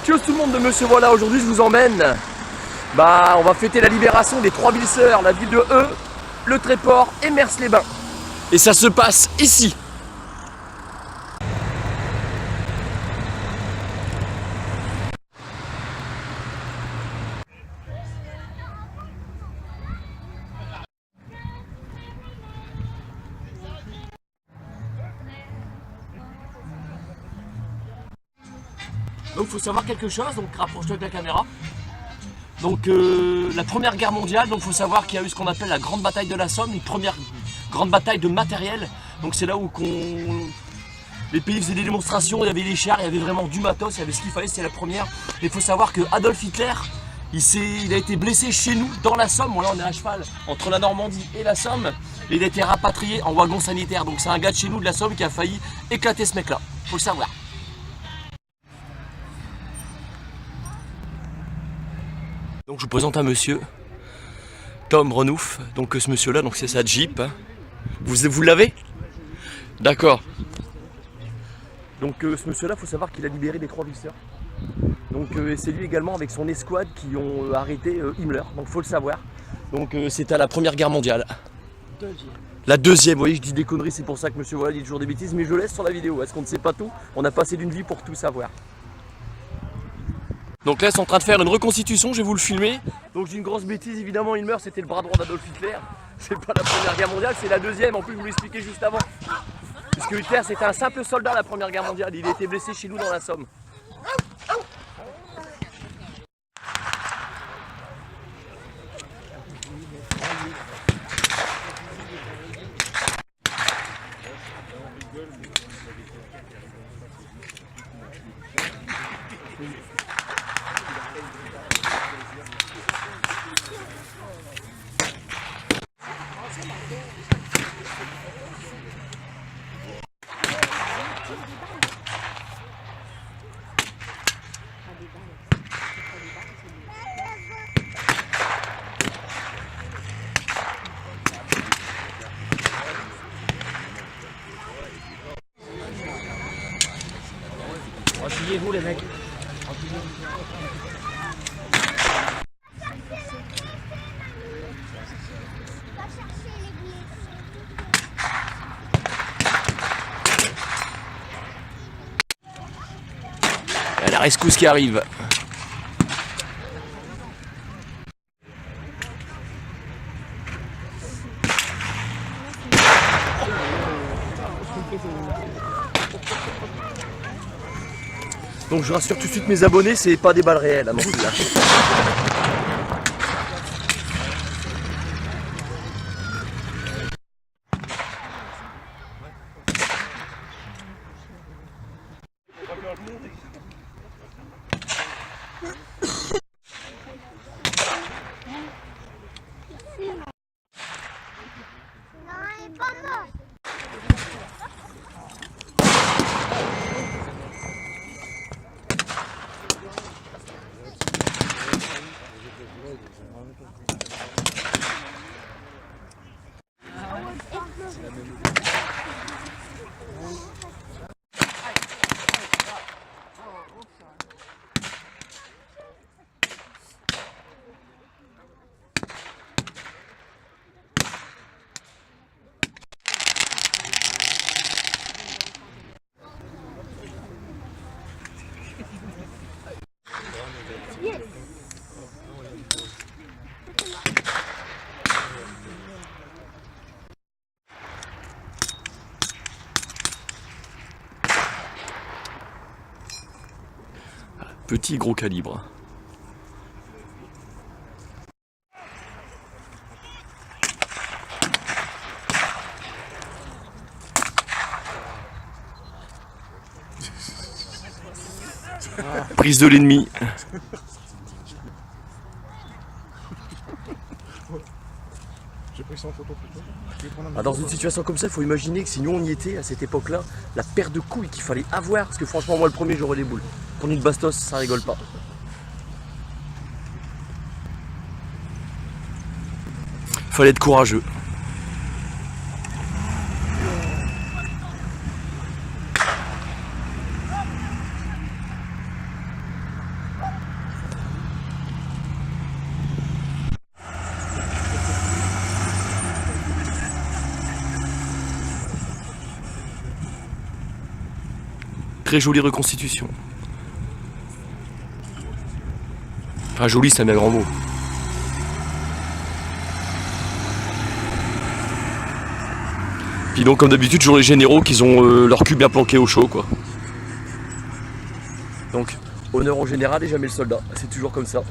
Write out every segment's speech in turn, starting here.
Tchuss tout le monde de Monsieur Voilà, aujourd'hui je vous emmène. On va fêter la libération des 3 villes sœurs, la ville de Eu, le Tréport et Mers-les-Bains. Et ça se passe ici. Donc il faut savoir quelque chose, donc rapproche-toi de la caméra. Donc la première guerre mondiale, donc il faut savoir qu'il y a eu ce qu'on appelle la grande bataille de la Somme, une première grande bataille de matériel. Donc c'est là où les pays faisaient des démonstrations, il y avait les chars, il y avait vraiment du matos, il y avait ce qu'il fallait, c'était la première. Et il faut savoir que Adolf Hitler, il a été blessé chez nous, dans la Somme. Bon là on est à cheval entre la Normandie et la Somme. Et il a été rapatrié en wagon sanitaire. Donc c'est un gars de chez nous de la Somme qui a failli éclater ce mec là, faut le savoir. Donc je vous présente un monsieur, Tom Renouf. Donc ce monsieur là, c'est sa Jeep. Vous l'avez? D'accord. Donc ce monsieur là, il faut savoir qu'il a libéré les 3 villes sœurs. Donc c'est lui également avec son escouade qui ont arrêté Himmler, donc faut le savoir. Donc c'était à la première guerre mondiale. La deuxième, vous voyez, je dis des conneries, c'est pour ça que monsieur Voilà dit toujours des bêtises, mais je laisse sur la vidéo, parce qu'on ne sait pas tout, on a passé d'une vie pour tout savoir. Donc là, ils sont en train de faire une reconstitution, je vais vous le filmer. Donc j'ai une grosse bêtise, évidemment, Himmler, c'était le bras droit d'Adolf Hitler. C'est pas la première guerre mondiale, c'est la deuxième, en plus je vous l'expliquais juste avant. Puisque Hitler, c'était un simple soldat à la première guerre mondiale, il a été blessé chez nous dans la Somme. Asseyez-vous les mecs. Il y a la rescousse qui arrive. Donc je rassure tout de suite mes abonnés, c'est pas des balles réelles, non plus là. Petit gros calibre. Prise de l'ennemi. J'ai pris ça en photo plutôt. Dans une situation comme ça, il faut imaginer que si nous on y était à cette époque-là, la paire de couilles qu'il fallait avoir, parce que franchement moi le premier j'aurais les boules. Pour une bastos, ça rigole pas. Fallait être courageux. Très jolie reconstitution. Enfin joli, c'est un bien grand mot. Puis donc comme d'habitude toujours les généraux qui ont leur cul bien planqué au chaud quoi. Donc honneur au général et jamais le soldat, c'est toujours comme ça.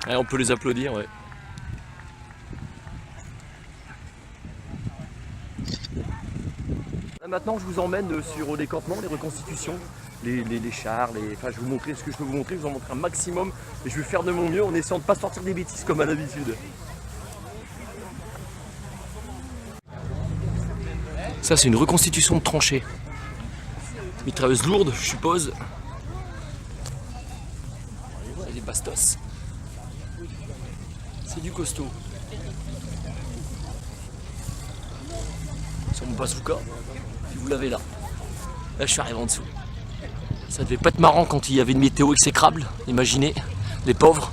Ouais, on peut les applaudir, ouais. Là, maintenant, je vous emmène sur les campements, les reconstitutions, les chars, enfin, je vais vous montrer ce que je peux vous montrer, je vous en montrer un maximum, et je vais faire de mon mieux en essayant de ne pas sortir des bêtises comme à l'habitude. Ça, c'est une reconstitution de tranchée. Mitrailleuse lourde, je suppose. Il y a des bastos. C'est du costaud. Sur mon bazooka, puis vous l'avez là. Là je suis arrivé en dessous. Ça devait pas être marrant quand il y avait une météo exécrable, imaginez, les pauvres.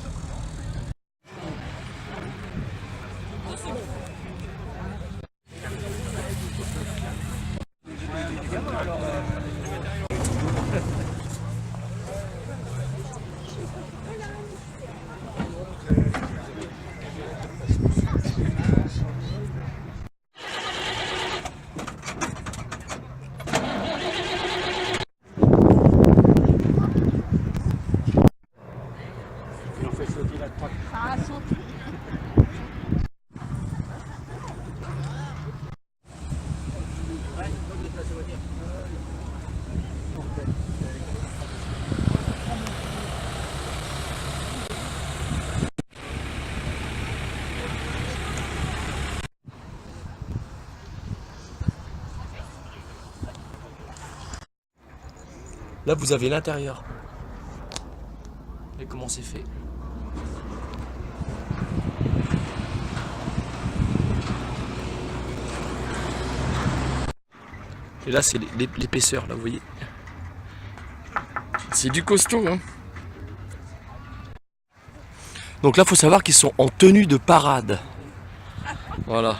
Là vous avez l'intérieur. Et comment c'est fait. Et là c'est l'épaisseur, là vous voyez. C'est du costaud hein. Donc là faut savoir qu'ils sont en tenue de parade. Voilà.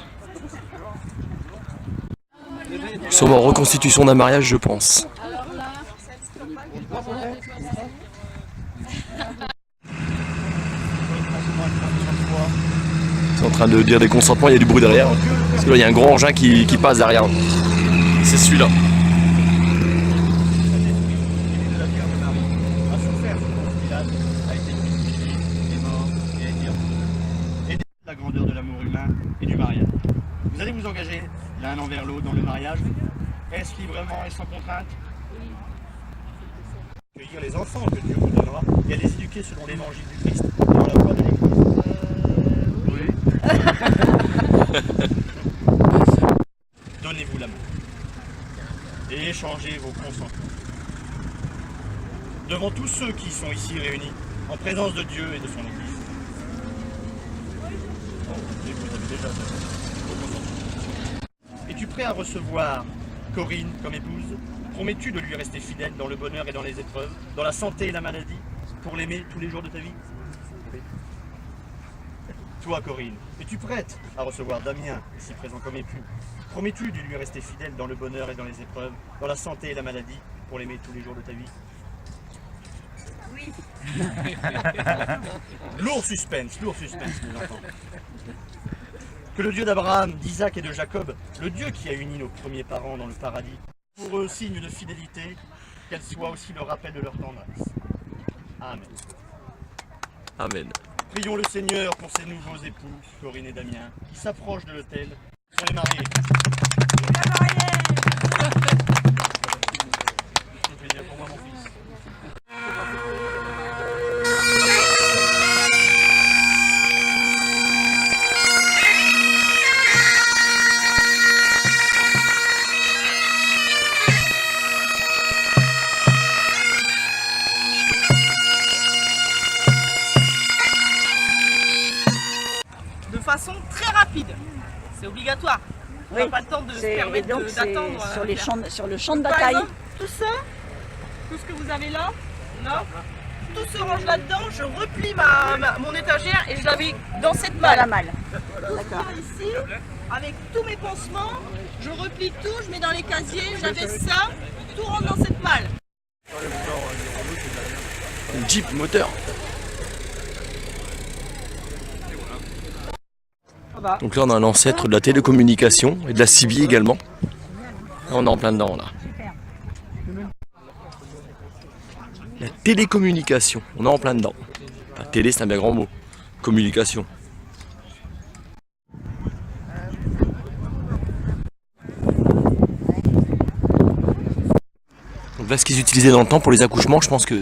Ils sont en reconstitution d'un mariage je pense. C'est en train de dire des consentements, il y a du bruit derrière. Parce que là il y a un gros engin qui passe derrière. C'est celui-là. La grandeur de l'amour humain et du mariage. Vous allez vous engager l'un envers l'autre dans le mariage. Est-ce librement et sans contrainte? Accueillir les enfants que Dieu vous donnera et à les éduquer selon l'évangile du Christ et dans la voie de l'Église. Oui. Donnez-vous la main et échangez vos consentements. Devant tous ceux qui sont ici réunis, en présence de Dieu et de son Église. Et vous avez déjà vos consentements. Es-tu prêt à recevoir Corinne comme épouse? Promets-tu de lui rester fidèle dans le bonheur et dans les épreuves, dans la santé et la maladie, pour l'aimer tous les jours de ta vie? Oui. Toi, Corinne, es-tu prête à recevoir Damien, ici présent comme époux? Promets-tu de lui rester fidèle dans le bonheur et dans les épreuves, dans la santé et la maladie, pour l'aimer tous les jours de ta vie? Oui. Lourd suspense, mes enfants. Que le Dieu d'Abraham, d'Isaac et de Jacob, le Dieu qui a uni nos premiers parents dans le paradis, pour eux signe de fidélité, qu'elle soit aussi le rappel de leur tendresse. Amen. Amen. Prions le Seigneur pour ces nouveaux époux, Corinne et Damien, qui s'approchent de l'autel pour les marier. C'est un plaisir pour moi, mon fils. façon très rapide. C'est obligatoire. On n'a Oui. pas le temps de se Et permettre donc c'est d'attendre. sur le champ de Par bataille. exemple, tout ça, tout ce que vous avez là, tout se range là-dedans. Je replie mon étagère et je la mets dans cette Dans la malle. malle. D'accord. Ici, avec tous mes pansements, je replie tout, je mets dans les casiers, j'abaisse ça, tout rentre dans cette malle. Jeep moteur. Donc là on a un ancêtre de la télécommunication et de la CB également. Là, on est en plein dedans là. La télécommunication, on est en plein dedans. Enfin, télé c'est un bien grand mot. Communication. Donc là ce qu'ils utilisaient dans le temps pour les accouchements, je pense que...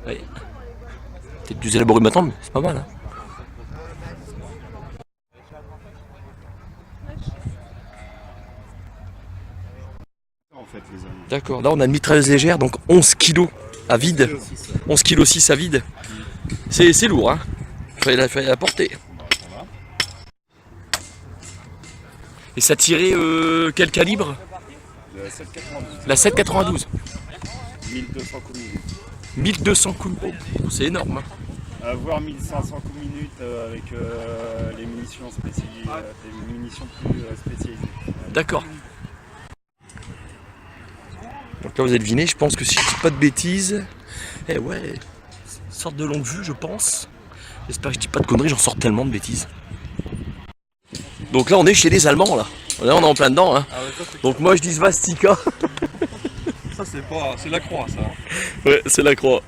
Ouais. Peut-être plus élaboré maintenant, mais c'est pas mal. Hein. En fait, les amis. D'accord, là on a une mitrailleuse légère, donc 11 kg à vide. 11 kg 6 à vide. C'est lourd, hein. Fallait la porter. Et ça tirait quel calibre? La 792. La 7,92. 1200 coups minutes. 1200 coups. Oh, c'est énorme. Hein. Voire 1500 coups minutes avec les munitions des munitions plus spécialisées. D'accord. Donc là vous avez deviné, je pense que si je dis pas de bêtises, eh ouais, sorte de longue vue je pense. J'espère que je dis pas de conneries, j'en sors tellement de bêtises. Donc là on est chez les Allemands là. Là on est en plein dedans hein. Donc moi je dis Svastika. Ça c'est la croix ça. Ouais c'est la croix.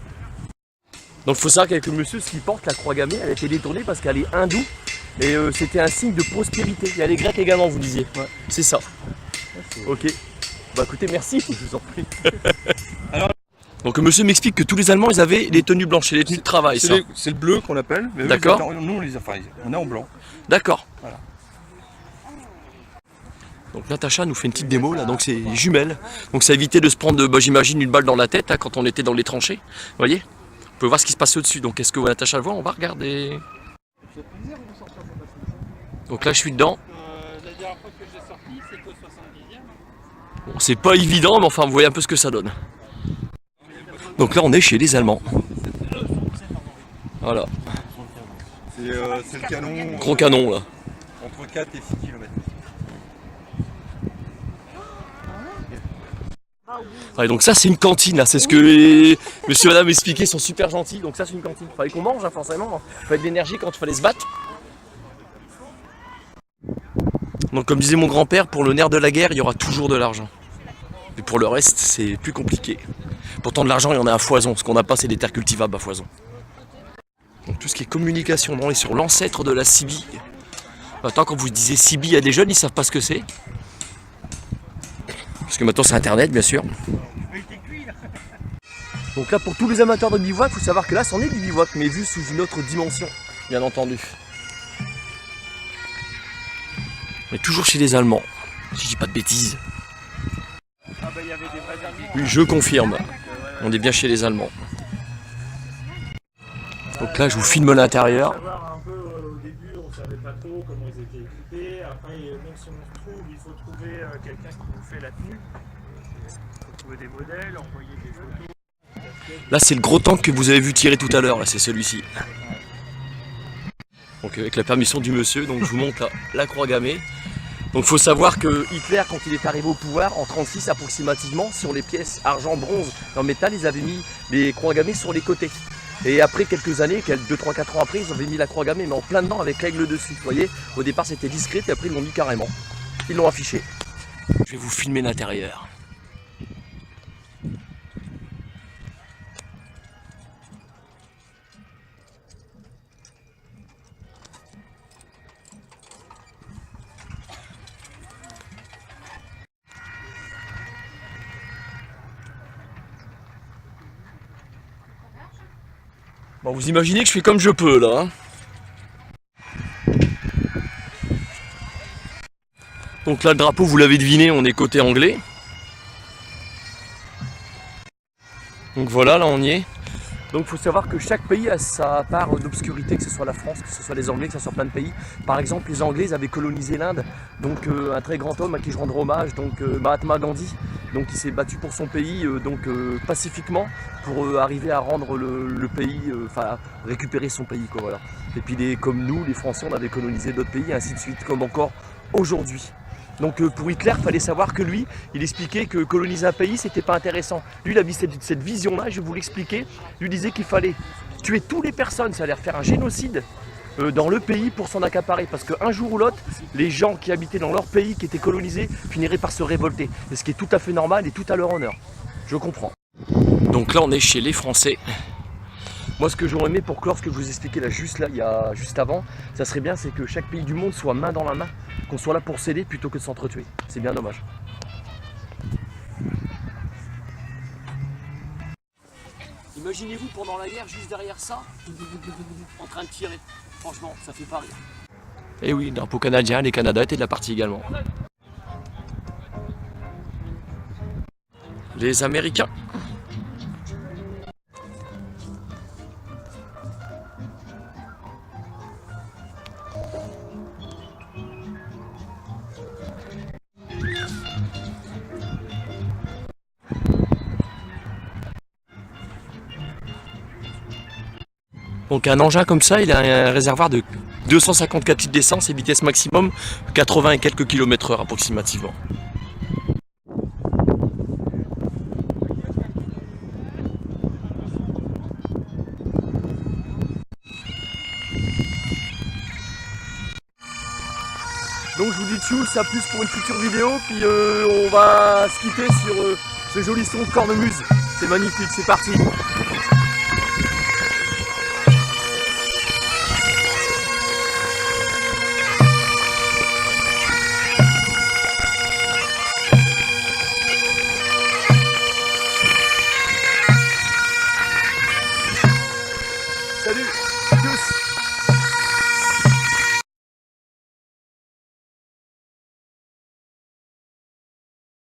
Donc il faut savoir qu'avec le monsieur ce qu'il porte, la croix gammée, elle a été détournée parce qu'elle est hindoue. Et c'était un signe de prospérité. Il y a les Grecs également vous disiez. Ouais. C'est ça. Ok. Bah écoutez, merci, je vous en prie. Donc monsieur m'explique que tous les Allemands, ils avaient les tenues blanches, et les tenues de travail, ça. C'est le bleu qu'on appelle. Mais D'accord. Nous on les a, enfin, on est en blanc. D'accord. Voilà. Donc Natacha nous fait une petite démo là, donc c'est jumelles. Donc ça évitait de se prendre, bah, j'imagine, une balle dans la tête hein, quand on était dans les tranchées. Vous voyez? Vous pouvez voir ce qui se passe au-dessus. Donc est-ce que Natacha le voit? On va regarder. Donc là je suis dedans. La dernière fois que j'ai sorti, c'est au 70e. Bon, c'est pas évident, mais enfin vous voyez un peu ce que ça donne. Donc là on est chez les Allemands. Voilà. C'est le canon. Gros canon là. Entre 4 et 6 km. Ouais, donc ça c'est une cantine là, c'est ce que les monsieur et madame expliquaient, ils sont super gentils. Donc ça c'est une cantine. Fallait qu'on mange hein, forcément. Fallait de l'énergie quand il fallait se battre. Donc comme disait mon grand-père, pour le nerf de la guerre, il y aura toujours de l'argent. Et pour le reste, c'est plus compliqué. Pourtant de l'argent, il y en a à foison. Ce qu'on n'a pas, c'est des terres cultivables à foison. Donc tout ce qui est communication, on est sur l'ancêtre de la CB. Maintenant, quand vous disiez CB, il y a des jeunes, ils savent pas ce que c'est. Parce que maintenant c'est internet bien sûr. Donc là pour tous les amateurs de bivouac, il faut savoir que là c'en est du bivouac mais vu sous une autre dimension, bien entendu. On est toujours chez les Allemands, si je dis pas de bêtises. Oui je confirme, on est bien chez les Allemands. Donc là je vous filme l'intérieur. Au début, on ne savait pas trop comment ils étaient équipés. Après, même si on se trouve, il faut trouver quelqu'un qui nous fait la tenue. Il faut trouver des modèles, envoyer des photos. Là c'est le gros tank que vous avez vu tirer tout à l'heure, là c'est celui-ci. Donc avec la permission du monsieur, donc je vous montre la croix gammée. Donc il faut savoir que Hitler, quand il est arrivé au pouvoir, en 1936 approximativement, sur les pièces argent, bronze, en métal, ils avaient mis les croix gammées sur les côtés. Et après quelques années, 2, 3, 4 ans après, ils avaient mis la croix gammée, mais en plein dedans avec l'aigle dessus. Vous voyez, au départ c'était discret, et après ils l'ont mis carrément. Ils l'ont affiché. Je vais vous filmer l'intérieur. Bon, vous imaginez que je fais comme je peux là. Hein. Donc là, le drapeau, vous l'avez deviné, on est côté anglais. Donc voilà, là on y est. Donc il faut savoir que chaque pays a sa part d'obscurité, que ce soit la France, que ce soit les Anglais, que ce soit plein de pays. Par exemple, les Anglais avaient colonisé l'Inde, donc un très grand homme à qui je rendrai hommage, donc Mahatma Gandhi. Donc il s'est battu pour son pays pacifiquement pour arriver à rendre le pays, enfin récupérer son pays quoi, voilà. Et puis comme nous, les Français, on avait colonisé d'autres pays, et ainsi de suite, comme encore aujourd'hui. Donc pour Hitler, il fallait savoir que lui, il expliquait que coloniser un pays, c'était pas intéressant. Lui, il avait cette vision-là, je vais vous l'expliquer. Lui disait qu'il fallait tuer toutes les personnes, ça allait faire un génocide dans le pays pour s'en accaparer. Parce qu'un jour ou l'autre, les gens qui habitaient dans leur pays, qui étaient colonisés, finiraient par se révolter. Et ce qui est tout à fait normal et tout à leur honneur. Je comprends. Donc là, on est chez les Français. Moi, ce que j'aurais aimé pour clore ce que je vous expliquais là, juste avant, ça serait bien, c'est que chaque pays du monde soit main dans la main, qu'on soit là pour s'aider plutôt que de s'entretuer. C'est bien dommage. Imaginez-vous pendant la guerre, juste derrière ça, en train de tirer. Franchement, ça fait pas rire. Et oui, le drapeau canadien, les Canada étaient de la partie également. Les Américains. Donc un engin comme ça, il a un réservoir de 254 litres d'essence et vitesse maximum 80 et quelques km/h approximativement. Donc je vous dis tchou, ça plus pour une future vidéo, puis on va se quitter sur ce joli son de cornemuse. C'est magnifique, c'est parti.